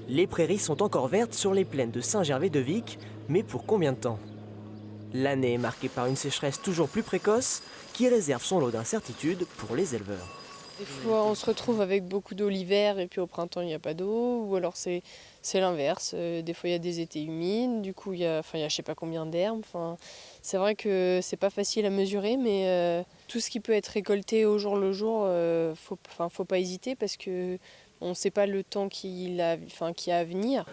Les prairies sont encore vertes sur les plaines de Saint-Gervais-de-Vic, mais pour combien de temps? L'année est marquée par une sécheresse toujours plus précoce qui réserve son lot d'incertitudes pour les éleveurs. Des fois, on se retrouve avec beaucoup d'eau l'hiver et puis au printemps, il n'y a pas d'eau. Ou alors c'est l'inverse. Des fois, il y a des étés humides. Du coup, il y a je sais pas combien d'herbes. C'est vrai que c'est pas facile à mesurer, mais tout ce qui peut être récolté au jour le jour, faut pas hésiter parce que on ne sait pas le temps qu'il y a à venir.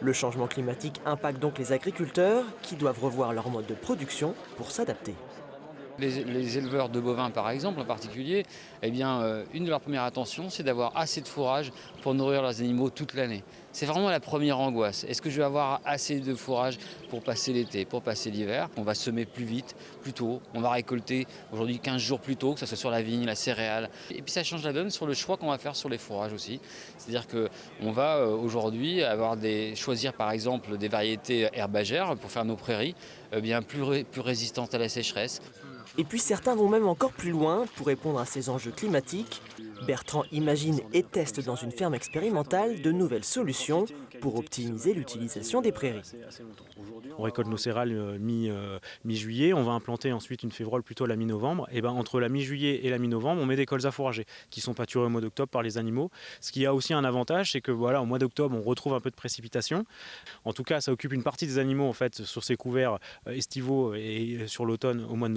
Le changement climatique impacte donc les agriculteurs qui doivent revoir leur mode de production pour s'adapter. Les éleveurs de bovins, par exemple, en particulier, eh bien, une de leurs premières attentions, c'est d'avoir assez de fourrage pour nourrir leurs animaux toute l'année. C'est vraiment la première angoisse. Est-ce que je vais avoir assez de fourrage pour passer l'été, pour passer l'hiver? On va semer plus vite, plus tôt. On va récolter aujourd'hui 15 jours plus tôt, que ce soit sur la vigne, la céréale. Et puis ça change la donne sur le choix qu'on va faire sur les fourrages aussi. C'est-à-dire qu'on va aujourd'hui choisir par exemple des variétés herbagères pour faire nos prairies bien plus résistantes à la sécheresse. Et puis certains vont même encore plus loin pour répondre à ces enjeux climatiques. Bertrand imagine et teste dans une ferme expérimentale de nouvelles solutions pour optimiser l'utilisation des prairies. On récolte nos céréales mi-juillet, on va implanter ensuite une févrole plutôt à la mi-novembre. Et entre la mi-juillet et la mi-novembre, on met des colzas fourragers qui sont pâturés au mois d'octobre par les animaux. Ce qui a aussi un avantage, c'est que au mois d'octobre, on retrouve un peu de précipitation. En tout cas, ça occupe une partie des animaux en fait sur ces couverts estivaux et sur l'automne au mois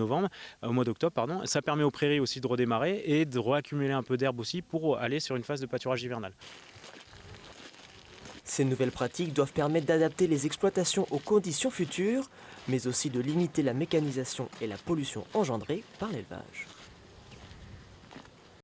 d'octobre, pardon. Ça permet aux prairies aussi de redémarrer et de réaccumuler un peu d'herbe aussi pour aller sur une phase de pâturage hivernal. Ces nouvelles pratiques doivent permettre d'adapter les exploitations aux conditions futures, mais aussi de limiter la mécanisation et la pollution engendrée par l'élevage.